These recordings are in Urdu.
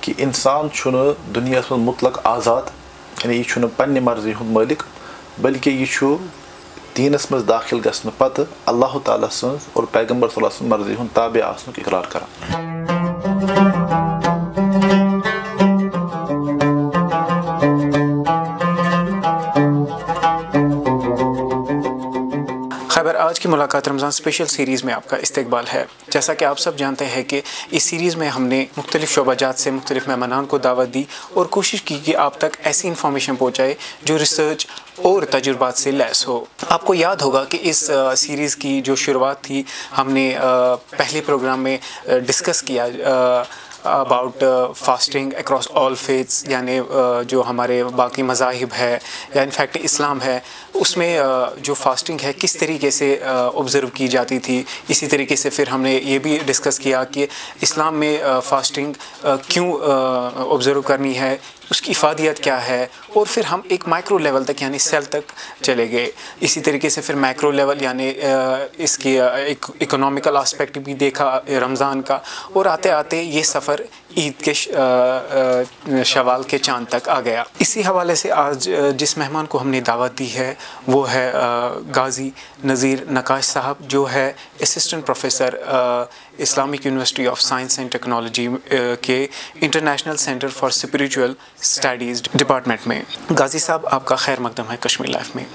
کہ انسان چھُنہٕ دُنیاہَس منٛز مطلق آزاد، یعنی یہِ چھُنہٕ پنٛنہِ مرضی ہُنٛد مٲلِک، بلکہ یہِ چھُ دیٖنَس منٛز داخل گژھنہٕ پتہٕ اللہ تعالیٰ سٕنٛز اور پیغمبر صلی اللہ علیہ وسلم مرضی ہُنٛد تابع آسنُک اقرار کران. خیبر، آج کی ملاقات رمضان اسپیشل سیریز میں آپ کا استقبال ہے. جیسا کہ آپ سب جانتے ہیں کہ اس سیریز میں ہم نے مختلف شعبہ جات سے مختلف مہمانان کو دعوت دی اور کوشش کی کہ آپ تک ایسی انفارمیشن پہنچائے جو ریسرچ اور تجربات سے لیس ہو. آپ کو یاد ہوگا کہ اس سیریز کی جو شروعات تھی، ہم نے پہلے پروگرام میں ڈسکس کیا about fasting across all faiths, یعنی جو ہمارے باقی مذاہب ہے یا انفیکٹ اسلام ہے، اس میں جو فاسٹنگ ہے کس طریقے سے آبزرو کی جاتی تھی. اسی طریقے سے پھر ہم نے یہ بھی ڈسکس کیا کہ اسلام میں فاسٹنگ کیوں آبزرو کرنی ہے، اس کی افادیت کیا ہے، اور پھر ہم ایک مائکرو لیول تک یعنی سیل تک چلے گئے. اسی طریقے سے پھر مائکرو لیول یعنی اس کی ایک اکنامیکل آسپیکٹ بھی دیکھا رمضان کا، اور آتے آتے یہ سفر عید کے شوال کے چاند تک آ گیا. اسی حوالے سے آج جس مہمان کو ہم نے دعوت دی ہے وہ ہے غازی نذیر نقاش صاحب، جو ہے assistant professor Islamic university of science and technology کے international centre for spiritual studies department میں. غازی صاحب، آپ کا خیر مقدم ہے کشمیر لائف میں.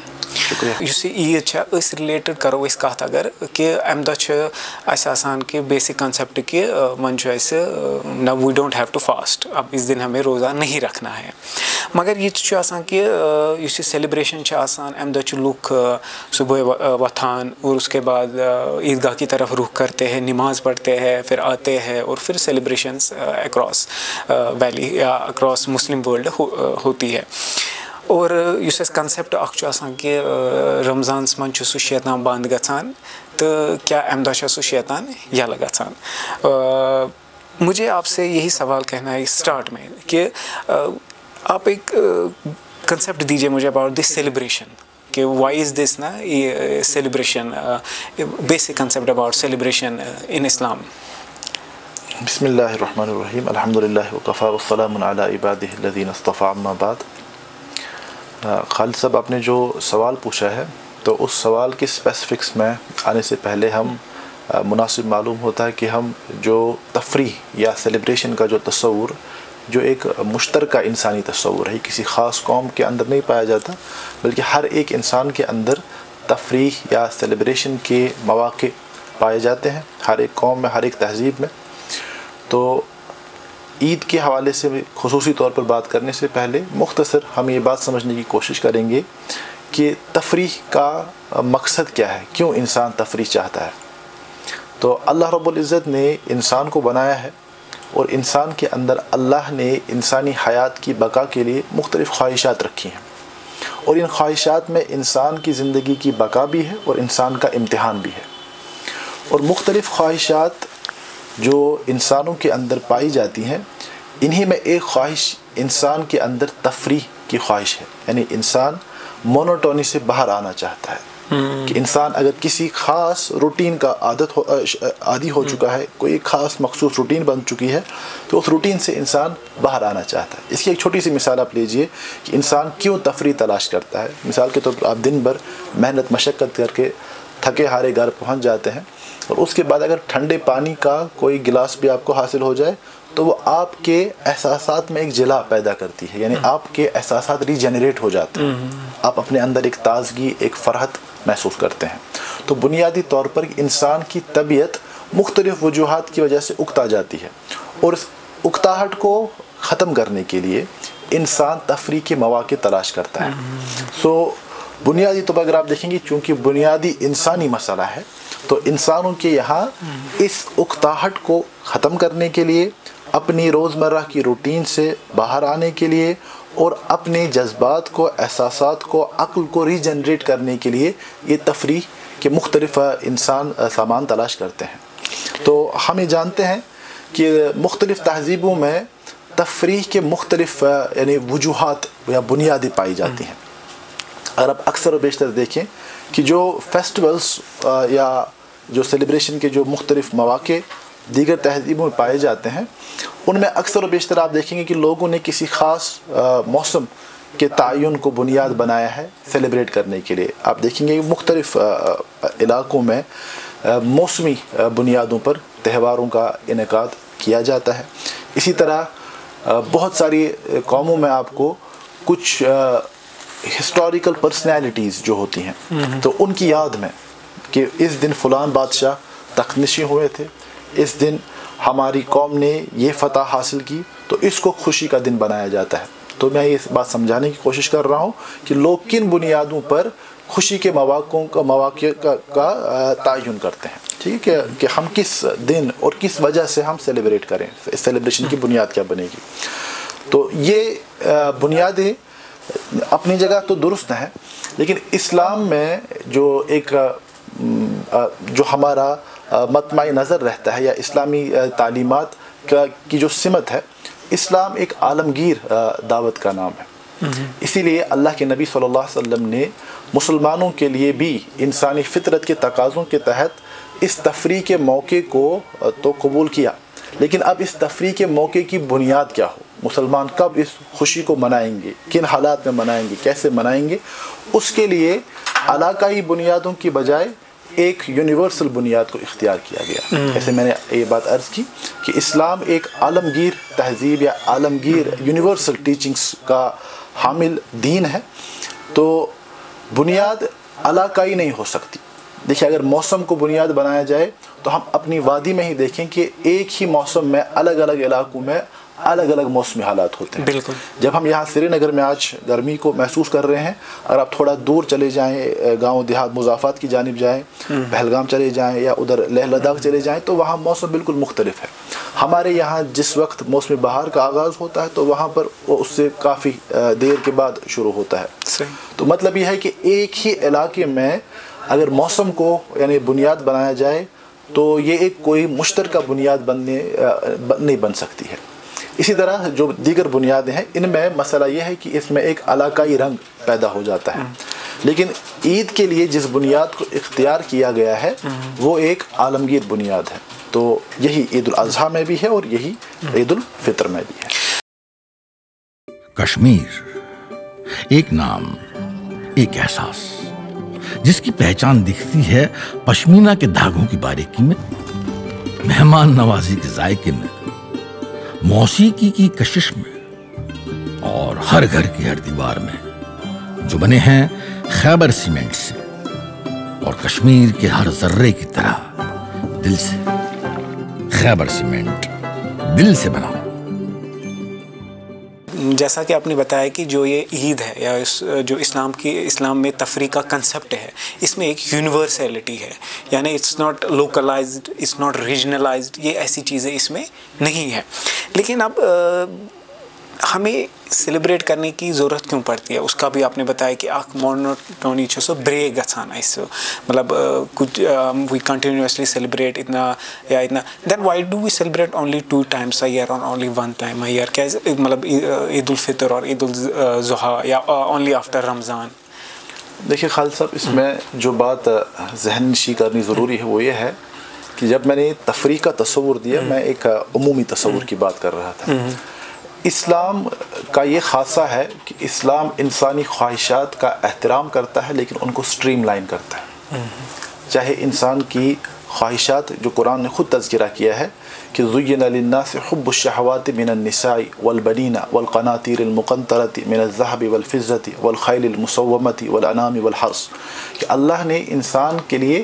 یُس یہ عید چھِ أسۍ رِلیٹڈ کرو أسۍ کَتھ اگر کہ اَمہِ دۄہ چھِ اَسہِ آسان کہ بیسک کنسیپٹ کہ وۄنۍ چھُ اَسہِ نہ we don't have to fast, اب اس دن ہمیں روزہ نہیں رکھنا ہے. مگر یہ چھُ آسان کہ یُس یہ سیلیبریشن چھِ آسان، اَمہِ دۄہ چھِ لُکھ صبح وۄتھان اور اس کے بعد عیدگاہ کی طرف رخ کرتے ہیں، نماز پڑھتے ہیں، پھر آتے ہیں اور پھر سیلیبریشنس اکراس ویلی یا اکراس مسلم ورلڈ ہوتی ہے. اور یُس اَسہِ کنسیپٹ اکھ چھُ آسان کہ رمضانس منٛز چھُ سُہ شیطان بنٛد گژھان تہٕ کیٛاہ اَمہِ دۄہ چھا سُہ شیطان یلہٕ گژھان. مجھے آپ سے یہی سوال کہنا ہے اسٹارٹ میں کہ آپ ایک کنسیپٹ دیجیے مجھے اباؤٹ دس سیلیبریشن کہ وائی از دس نا یہ celebration, basic concept about celebration in Islam. بسم اللہ الرحمن الرحیم، الحمد للہ وکفیٰ والسلام علی عبادہ الذین اصطفیٰ، اما بعد. خالد صاحب، آپ نے جو سوال پوچھا ہے تو اس سوال کے اسپیسیفکس میں آنے سے پہلے ہم مناسب معلوم ہوتا ہے کہ ہم جو تفریح یا سیلیبریشن کا جو تصور، جو ایک مشترکہ انسانی تصور ہے، کسی خاص قوم کے اندر نہیں پایا جاتا، بلکہ ہر ایک انسان کے اندر تفریح یا سیلیبریشن کے مواقع پائے جاتے ہیں، ہر ایک قوم میں، ہر ایک تہذیب میں. تو عید کے حوالے سے خصوصی طور پر بات کرنے سے پہلے مختصر ہم یہ بات سمجھنے کی کوشش کریں گے کہ تفریح کا مقصد کیا ہے، کیوں انسان تفریح چاہتا ہے. تو اللہ رب العزت نے انسان کو بنایا ہے اور انسان کے اندر اللہ نے انسانی حیات کی بقا کے لیے مختلف خواہشات رکھی ہیں، اور ان خواہشات میں انسان کی زندگی کی بقا بھی ہے اور انسان کا امتحان بھی ہے. اور مختلف خواہشات جو انسانوں کے اندر پائی جاتی ہیں، انہی میں ایک خواہش انسان کے اندر تفریح کی خواہش ہے. یعنی انسان مونوٹونی سے باہر آنا چاہتا ہے کہ انسان اگر کسی خاص روٹین کا عادی ہو چکا ہے، کوئی ایک خاص مخصوص روٹین بن چکی ہے، تو اس روٹین سے انسان باہر آنا چاہتا ہے. اس کی ایک چھوٹی سی مثال آپ لیجئے کہ انسان کیوں تفریح تلاش کرتا ہے. مثال کے طور پر آپ دن بھر محنت مشقت کر کے تھکے ہارے گھر پہنچ جاتے ہیں، اور اس کے بعد اگر ٹھنڈے پانی کا کوئی گلاس بھی آپ کو حاصل ہو جائے تو وہ آپ کے احساسات میں ایک جلا پیدا کرتی ہے، یعنی آپ کے احساسات ری جنریٹ ہو جاتے ہیں، آپ اپنے اندر ایک تازگی، ایک فرحت محسوس کرتے ہیں. تو بنیادی طور پر انسان کی طبیعت مختلف وجوہات کی وجہ سے اکتا جاتی ہے، اور اس اکتاہٹ کو ختم کرنے کے لیے انسان تفریح کے مواقع تلاش کرتا ہے. بنیادی طور پر اگر آپ دیکھیں گے، چونکہ بنیادی انسانی مسئلہ ہے، تو انسانوں کے یہاں اس اکتاہٹ کو ختم کرنے کے لیے، اپنی روزمرہ کی روٹین سے باہر آنے کے لیے، اور اپنے جذبات کو، احساسات کو، عقل کو ری جنریٹ کرنے کے لیے یہ تفریح کے مختلف انسان سامان تلاش کرتے ہیں. تو ہم یہ جانتے ہیں کہ مختلف تہذیبوں میں تفریح کے مختلف یعنی وجوہات یا بنیادیں پائی جاتی ہیں. اگر آپ اکثر و بیشتر دیکھیں کہ جو فیسٹیولز یا جو سیلیبریشن کے جو مختلف مواقع دیگر تہذیبوں میں پائے جاتے ہیں ان میں اکثر و بیشتر آپ دیکھیں گے کہ لوگوں نے کسی خاص موسم کے تعین کو بنیاد بنایا ہے سیلیبریٹ کرنے کے لیے. آپ دیکھیں گے مختلف علاقوں میں موسمی بنیادوں پر تہواروں کا انعقاد کیا جاتا ہے. اسی طرح بہت ساری قوموں میں آپ کو کچھ ہسٹوریکل پرسنالٹیز جو ہوتی ہیں تو ان کی یاد میں کہ اس دن فلان بادشاہ تخت نشین ہوئے تھے, اس دن ہماری قوم نے یہ فتح حاصل کی, تو اس کو خوشی کا دن بنایا جاتا ہے. تو میں یہ بات سمجھانے کی کوشش کر رہا ہوں کہ لوگ کن بنیادوں پر خوشی کے مواقع کا تعین کرتے ہیں, ٹھیک ہے, کہ ہم کس دن اور کس وجہ سے ہم سیلیبریٹ کریں, اس سیلیبریشن کی بنیاد کیا بنے گی. تو یہ بنیادیں اپنی جگہ تو درست ہیں, لیکن اسلام میں جو ایک جو ہمارا مطمع نظر رہتا ہے یا اسلامی تعلیمات کی جو سمت ہے, اسلام ایک عالمگیر دعوت کا نام ہے. اسی لیے اللہ کے نبی صلی اللہ علیہ وسلم نے مسلمانوں کے لیے بھی انسانی فطرت کے تقاضوں کے تحت اس تفریح کے موقع کو تو قبول کیا, لیکن اب اس تفریح کے موقع کی بنیاد کیا ہو, مسلمان کب اس خوشی کو منائیں گے, کن حالات میں منائیں گے, کیسے منائیں گے, اس کے لیے علاقائی بنیادوں کی بجائے ایک یونیورسل بنیاد کو اختیار کیا گیا. جیسے میں نے یہ بات عرض کی کہ اسلام ایک عالمگیر تہذیب یا عالمگیر یونیورسل ٹیچنگز کا حامل دین ہے, تو بنیاد علاقائی نہیں ہو سکتی. دیکھیں, اگر موسم کو بنیاد بنایا جائے تو ہم اپنی وادی میں ہی دیکھیں کہ ایک ہی موسم میں الگ الگ علاقوں میں الگ الگ موسمی حالات ہوتے ہیں. بالکل. جب ہم یہاں سری نگر میں آج گرمی کو محسوس کر رہے ہیں, اگر آپ تھوڑا دور چلے جائیں, گاؤں دیہات مضافات کی جانب جائیں, پہلگام چلے جائیں یا ادھر لیہ لداخ چلے جائیں, تو وہاں موسم بالکل مختلف ہے. ہمارے یہاں جس وقت موسم بہار کا آغاز ہوتا ہے تو وہاں پر وہ اس سے کافی دیر کے بعد شروع ہوتا ہے. صحیح. تو مطلب یہ ہے کہ ایک ہی علاقے میں اگر موسم کو یعنی بنیاد بنایا جائے تو یہ ایک کوئی مشترکہ بنیاد نہیں بن سکتی ہے. اسی طرح جو دیگر بنیادیں ہیں ان میں مسئلہ یہ ہے کہ اس میں ایک علاقائی رنگ پیدا ہو جاتا ہے, لیکن عید کے لیے جس بنیاد کو اختیار کیا گیا ہے وہ ایک عالمگیر بنیاد ہے. تو یہی عید الاضحیٰ میں بھی ہے اور یہی عید الفطر میں بھی ہے. کشمیر ایک نام, ایک احساس جس کی پہچان دکھتی ہے پشمینہ کے دھاگوں کی باریکی میں, مہمان نوازی کے ذائقے میں, موسیقی کی کشش میں اور ہر گھر کی ہر دیوار میں, جو بنے ہیں خیبر سیمنٹ سے اور کشمیر کے ہر ذرے کی طرح دل سے. خیبر سیمنٹ, دل سے بنا. جیسا کہ آپ نے بتایا کہ جو یہ عید ہے یا جو اسلام میں تفریح کا کنسپٹ ہے, اس میں ایک یونیورسلٹی ہے, یعنی it's not localised, it's not regionalised, یہ ایسی چیزیں اس میں نہیں ہیں. لیکن اب ہمیں سیلیبریٹ کرنے کی ضرورت کیوں پڑتی ہے, اس کا بھی آپ نے بتایا کہ اخ مونوٹونی چھُ سُہ بریک گژھان اسہِ, مطلب کچھ وی کنٹینیوسلی سیلیبریٹ اتنا یا اتنا, then why do we celebrate only 2 times a year اور اونلی 1 time a year, کیازِ مطلب عید الفطر اور عید الاضحیٰ یا اونلی آفٹر رمضان. دیکھیے خالد صاحب, اس میں جو بات ذہن نشی کرنی ضروری ہے وہ یہ ہے کہ جب میں نے تفریح کا تصور دیا, میں ایک عمومی تصور کی بات کر رہا تھا. اسلام کا یہ خاصہ ہے کہ اسلام انسانی خواہشات کا احترام کرتا ہے لیکن ان کو سٹریم لائن کرتا ہے. چاہے انسان کی خواہشات جو قرآن نے خود تذکرہ کیا ہے کہ زُيِّنَ لِلنَّاسِ حُبُّ الشَّهَوَاتِ مِنَ النِّسَاءِ وَالْبَنِينَ وَالْقَنَاطِيرِ الْمُقَنطَرَةِ مِنَ الذَّهَبِ وَالْفِضَّةِ وَالْخَيْلِ الْمُسَوَّمَةِ وَالْأَنْعَامِ وَالْحَرْثِ, کہ اللہ نے انسان کے لیے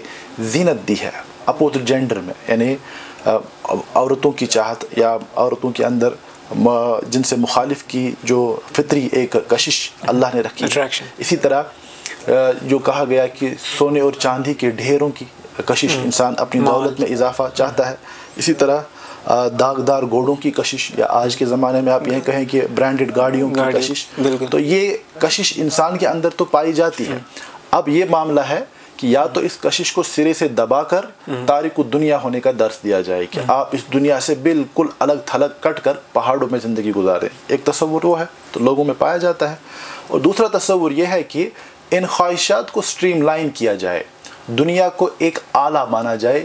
زینت دی ہے اپوزٹ جینڈر میں, یعنی عورتوں کی چاہت یا عورتوں کے اندر جن سے مخالف کی جو فطری ایک کشش اللہ نے رکھی ہے. اسی طرح جو کہا گیا کہ سونے اور چاندی کے ڈھیروں کی کشش, انسان اپنی دولت میں اضافہ چاہتا ہے. اسی طرح داغدار گھوڑوں کی کشش, یا آج کے زمانے میں آپ یہ کہیں کہ برانڈڈ گاڑیوں کی کشش, تو یہ کشش انسان کے اندر تو پائی جاتی ہے. اب یہ معاملہ ہے کہ یا تو اس کشش کو سرے سے دبا کر تارک الدنیا ہونے کا درس دیا جائے کہ آپ اس دنیا سے بالکل الگ تھلگ کٹ کر پہاڑوں میں زندگی گزاریں. ایک تصور وہ ہے, تو لوگوں میں پایا جاتا ہے. اور دوسرا تصور یہ ہے کہ ان خواہشات کو سٹریم لائن کیا جائے, دنیا کو ایک آلہ مانا جائے,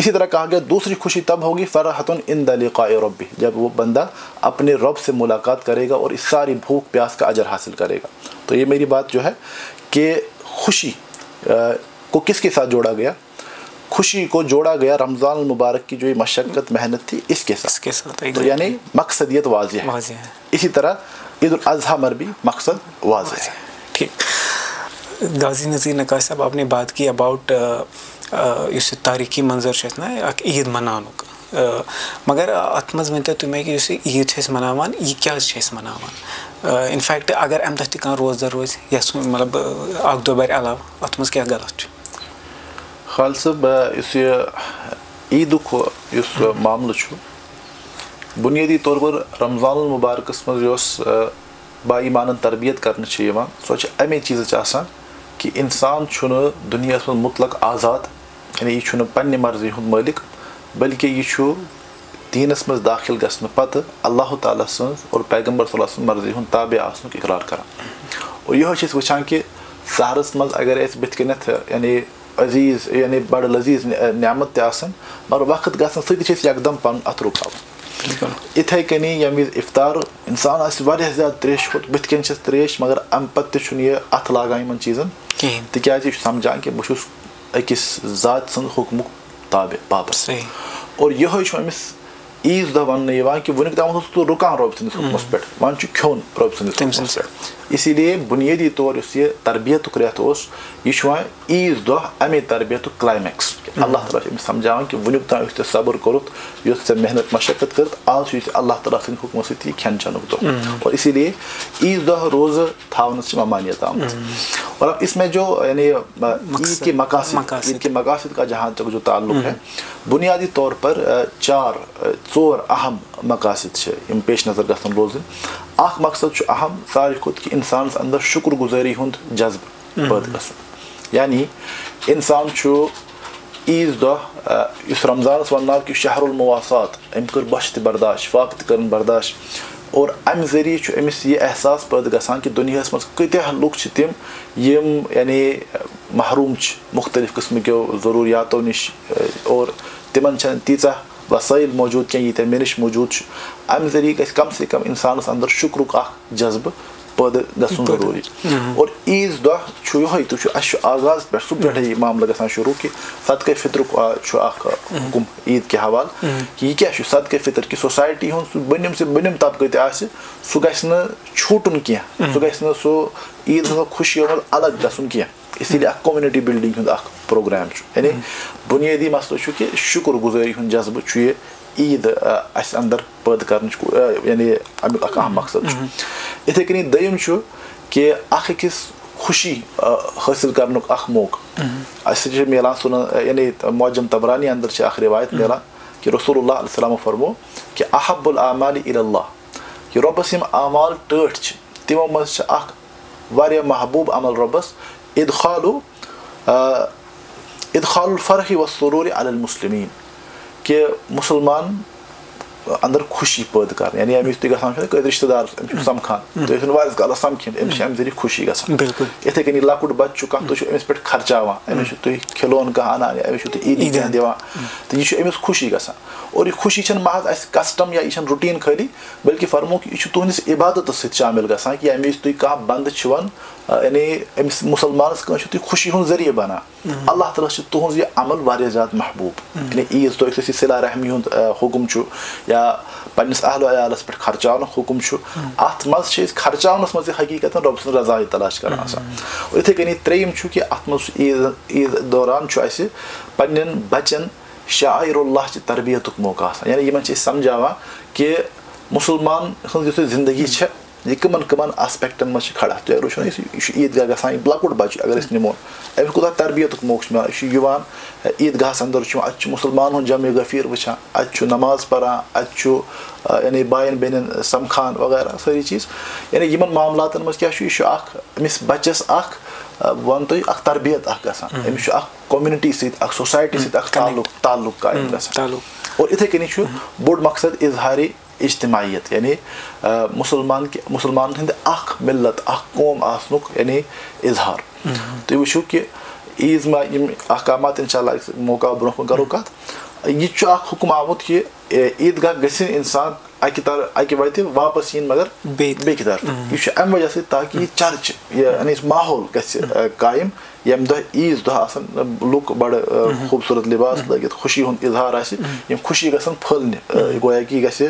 اسی طرح کہا گیا دوسری خوشی تب ہوگی فرحتن عند لقاء ربہ، جب وہ بندہ اپنے رب سے ملاقات کرے گا اور اس ساری بھوک پیاس کا اجر حاصل کرے گا. تو یہ میری بات جو ہے کہ خوشی کو کس کے ساتھ جوڑا گیا؟ خوشی کو جوڑا گیا رمضان المبارک کی جو یہ مشقت محنت تھی اس کے ساتھ. تو یعنی مقصدیت واضح ہے. اسی طرح عید الاضحیٰ مر بھی مقصد واضح ہے. ٹھیک. غازی نذیر نقاش صاحب آپ نے بات کی اباؤٹ اس تاریخی منظر چھ نا اک عید منانک، مگر ات مز ونتو تُہۍ مےٚ کہ یُس عید چھِ أسۍ مناوان یہِ کیٛازِ چھِ أسۍ مناوان؟ اِنفیکٹ اگر اَمہِ دۄہ تہِ کانٛہہ روزدار روزِ یَس مطلب اکھ دۄہ بَرِ علاوٕ اَتھ منٛز کیٛاہ غلط چھُ؟ خالد صٲب یُس یہِ عیٖدُک یُس معاملہٕ چھُ بُنیٲدی طور پر رمضان المبارکس منٛز یۄس با ایٖمانن تربیت کرنہٕ چھِ یِوان سۄ چھِ اَمے چیٖزٕچ آسان کہ اِنسان چھُنہٕ دُنیاہس منٛز مطلق آزاد، یعنی یہِ چھُنہٕ پننہِ مرضی ہُنٛد مٲلِک بلکہ یہِ چھُ دیٖنس منٛز داخل گژھنہٕ پتہٕ اللہ تعالیٰ سٕنٛز اور پیغمبر صلی اللہ علیہ وسلم مرضی ہُنٛد تابع آسنُک اقرار کران. اور یِہوے چھِ أسۍ وٕچھان کہ سحرس منٛز اگر اَسہِ بٕتھِ کَنٮ۪تھ یعنی عزیٖز یعنی بڑٕ لذیٖذ نعمت تہِ آسان مگر وقت گژھنہٕ سۭتی چھِ أسۍ یکدم پنُن اَتھٕ رُکاوان. یِتھَے کٔنی ییٚمہِ وِزِ اِفطار اِنسان آسہِ واریاہ زیادٕ ترٛیش کھوٚت بٕتھِ کَنۍ چھَس ترٛیش مگر اَمہِ پتہٕ تہِ چھُنہٕ یہِ اَتھٕ لاگان یِمن چیٖزن تِکیازِ یہِ چھُ سمجھان کہ بہٕ چھُس أکِس ذات سٕنٛز حُکمُک تابع پابنٛد. اور یِہوے چھُ أمِس عیٖذ دۄہ وننہٕ یِوان کہ وُنیُک تام اوسُس ژٕ رُکان رۄبہٕ سٕنٛدِس حُکمس پٮ۪ٹھ، وۄنۍ چھُ کھیوٚن رۄبہٕ سٕنٛدِس حُکمس پٮ۪ٹھ. اسی لیے بُنیٲدی طور یُس یہِ تربیتُک رٮ۪تھ اوس یہِ چھُ وۄنۍ عیٖذ دۄہ اَمے تربیتُک کلایمیکس. اللہ تعالیٰ چھُ أمِس سمجھاوان کہ وُنیُک تام یُس ژےٚ صبر کوٚرُتھ یُس ژےٚ محنت مشقت کٔرٕتھ آز چھُے ژےٚ اللہ تعالیٰ سٕنٛدِ حُکمہٕ سۭتی کھٮ۪ن چٮ۪نُک دۄہ. اور اسی لیے عیٖذ دۄہ روزٕ تھاونس چھِ ممانیت آمٕژ. اور اب اس میں جو یعنی عید کے مقاصد کا جہاں تک جو تعلق ہے بنیادی طور پر ژور اہم مقاصد چھِ یِم پیش نظر گژھن روزٕنۍ. اکھ مقصد چھُ اہم ساروی کھۄتہٕ کہ انسانس اندر شُکر گُزٲری ہُنٛد جذبہٕ پٲدٕ گژھُن. یعنی انسان چھُ عیٖذ دۄہ یُس رمضانس ونناو کہ شہر المواسات، أمۍ کٔر بۄچھِ تہِ برداش فاقہٕ تہِ کٔرٕن برداش. اور امہِ ذٔریعہٕ چھُ أمِس یہِ احساس پٲدٕ گژھان کہ دُنیاہس منٛز کۭتیاہ لُکھ چھِ تِم یِم یعنی محروٗم چھِ مختلف قٕسمٕکیو ضروٗریاتو نِش اور تِمن چھنہٕ تیٖژاہ وسٲیِل موجوٗد کینٛہہ ییٖتیاہ مےٚ نِش موجوٗد چھُ. امہِ ذٔریعہٕ گژھِ کم سے کم انسانس اندر شُکرُک اکھ جذبہٕ پٲدٕ گژھُن ضروٗری. اور عیٖذ دۄہ چھُ یِہوے تہِ چھُ اَسہِ چھُ آغاز پٮ۪ٹھ صُبح پٮ۪ٹھے یہِ معاملہٕ گژھان شروٗع کہِ صدقے فطرُک چھُ اکھ حُکُم عیٖد کہِ حوالہٕ کہِ یہِ کیاہ چھُ صدقے فطر کہِ سوسایٹی ہُنٛد سُہ بٔنِم طبقہٕ تہِ آسہِ سُہ گژھِ نہٕ چھوٗٹُن کینٛہہ، سُہ گژھِ نہٕ سُہ عیٖد ہٕنٛزو خوشیو منٛز الگ گژھُن کینٛہہ. اسی لیے اکھ کومنٹی بِلڈِنٛگ ہُنٛد اکھ پروگرام چھُ. یعنی بُنیٲدی مسلہٕ چھُ کہِ شُکُر گُزٲری ہُنٛد جذبہٕ چھُ یہِ عیٖد اَسہِ اندر پٲدٕ کرنٕچ یعنی امیُک اکھ اہم مقصد چھُ. یِتھٕے کٔنی دوٚیِم چھُ کہ اکھ أکِس خوشی حٲصِل کرنُک اکھ موقعہٕ. اَسہِ چھِ مِلان سُنن یعنی معجم طبرانی اندر چھِ اکھ رِوایت مِلان کہ رسول اللہ علیہ السلامو فرمو کہ احب الاعمال الی اللہ، کہ رۄبس یِم اعمال ٹٲٹھۍ چھِ تِمو منٛز چھِ اکھ واریاہ محبوٗب عمل رۄبس ادخال الفرح والسرور علی المسلمین، کہ مُسلمان اندر خوشی پٲدٕ کرٕنۍ. یعنی أمِس تُہۍ گژھان چھُ کٲنٛسہِ رِشتہٕ دارس أمِس چھُ سمکھان تُہۍ ٲسِن واریاہس کالس سمکھِنۍ أمِس چھِ امہِ ذٔریعہٕ خوشی گژھان. یِتھٕے کٔنی لۄکُٹ بچہٕ چھُ کانٛہہ تُہۍ چھِو أمِس پٮ۪ٹھ خرچاوان أمِس چھُ تُہۍ کھِلون کانٛہہ انان یا أمِس چھِو تُہۍ عیٖدی کینٛہہ دِوان تہٕ یہِ چھُ أمِس خوشی گژھان. اور یہِ خوشی چھنہٕ محض اسہِ کسٹم یا یہِ چھنہٕ رُٹیٖن خٲلی بلکہِ فرموکھ یہِ چھُ تُہنٛدِس عبادتس سۭتۍ شٲمِل گژھان کہ ییٚمہِ وِزِ تُہۍ کانٛہہ بنٛدٕ چھِون یعنی أمِس مُسلمانس کٲنٛسہِ چھُو تُہۍ خوشی ہُنٛد ذٔریعہٕ بنان. اللہ تعالیٰ چھُ تُہنٛز یہِ عمل واریاہ زیادٕ محبوٗب. یعنی عیٖذ دۄہ یُس اَسہِ یہِ صلہ رحمی ہُنٛد حُکُم چھُ یا پننِس اہلو عیالس پٮ۪ٹھ خرچاونُک حُکُم چھُ اتھ منٛز چھِ أسۍ خرچاونس منٛز تہِ حقیٖقتن رۄبہٕ سٕنٛز رضایت تلاش کران آسان. اور یِتھٕے کٔنی ترٛیٚیِم چھُ کہ اتھ منٛز عیٖد دوران چھُ اسہِ پننٮ۪ن بچن شاعر اللہ چہِ تربیتُک موقعہٕ آسان. یعنی یِمن چھِ أسۍ سمجھاوان کہ مُسلمان ہٕنٛز یُس یہِ زندگی چھِ یہِ کٕمن کٕمن آسپیکٹن منٛز چھِ کھڑا. تُہۍ اگر وٕچھو یہِ چھُ عیٖد گاہ گژھان یہِ لۄکُٹ بچہِ اگر أسۍ نِمون أمِس کوٗتاہ تربیتُک موقعہٕ چھُ مِلان. یہِ چھُ یِوان عیٖد گاہس اندر چھُ یِوان اتہِ چھُ مُسلمان ہُنٛد جمع غفیٖر وٕچھان اتہِ چھُ نماز پران اتہِ چھُ یعنی باین بیٚنٮ۪ن سمکھان وغیرہ سٲری چیٖز. یعنی یِمن معاملاتن منٛز کیاہ چھُ یہِ چھُ اکھ أمِس بچس اکھ وَنہٕ تُہۍ اکھ تربیت اکھ گژھان. أمِس چھُ اکھ کومنٹی سۭتۍ اکھ سوسایٹی سۭتۍ اکھ تعلق قٲیِم گژھان. اور یِتھٕے کٔنی چھُ بوٚڑ مقصد اظہارِ اجتماعیت، یعنی مُسلمانن ہٕنٛدِ اکھ مِلت اکھ قوم آسنُک یعنی اظہار. تُہۍ وٕچھِو کہ عیٖذ ما یِم احکامات انشاء اللہ موقعہٕ برونٛہہ کُن کرو کتھ. یہ حکم آمت کہ عیدگاہ گژھِ انسان اکہ وتہِ واپس ین مگر بیٚکہِ طرفہٕ یہ امہِ وجہ سۭتۍ تاکہ یہ چرچ یعنی ماحول گژھِ قائم یم دۄہ عیٖذ دۄہ آسان لُکھ بڑٕ خوٗبصوٗرت لباس لٲگِتھ خوشی ہُنٛد اظہار آسہِ یم خوشی گژھن پھٔہلنہِ گویا کہ یہِ گژھِ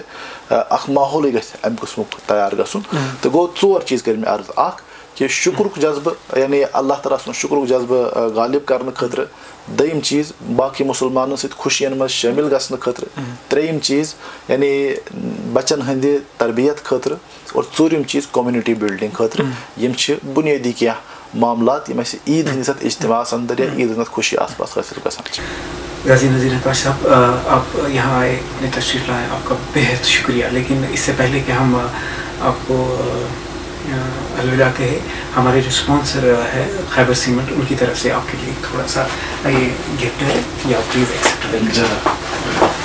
اکھ ماحولٕے گژھِ امہِ قٕسمُک تیار گژھُن تہٕ گوٚو ژور چیٖز کٔرۍ مےٚ عرض اکھ کہ شکرُک جذبہٕ یعنی اللہ تعالیٰ سُنٛد شکرُک جذبہٕ غالب کرنہٕ خٲطرٕ دوٚیِم چیٖز باقٕے مُسلمانن سۭتۍ خوشین منٛز شٲمِل گژھنہٕ خٲطرٕ ترٛیٚیِم چیٖز یعنی بچن ہٕنٛدِ تربیت خٲطرٕ اور ژوٗرِم چیٖز کومنٹی بلڈنگ خٲطرٕ یم چھِ بُنیٲدی کینٛہہ معاملات یم اَسہِ عیٖد ہٕنٛدِس اتھ اجتماعس اندر یا عیٖد ہٕنٛدِس خوشی آس پاس حٲصِل گژھان چھِ. غازی نذیر نقاش صاحب آپ یہاں آئے اپنے تشریف لائے آپ کا بہت شکریہ. لیکن اس سے پہلے کہ ہم آپ کو الوداع کہے ہمارے جو اسپانسر ہے خیبر سیمنٹ ان کی طرف سے آپ کے لیے تھوڑا سا یہ گفٹ ہے یہ آپ پلیز ایکسیپٹ کریں.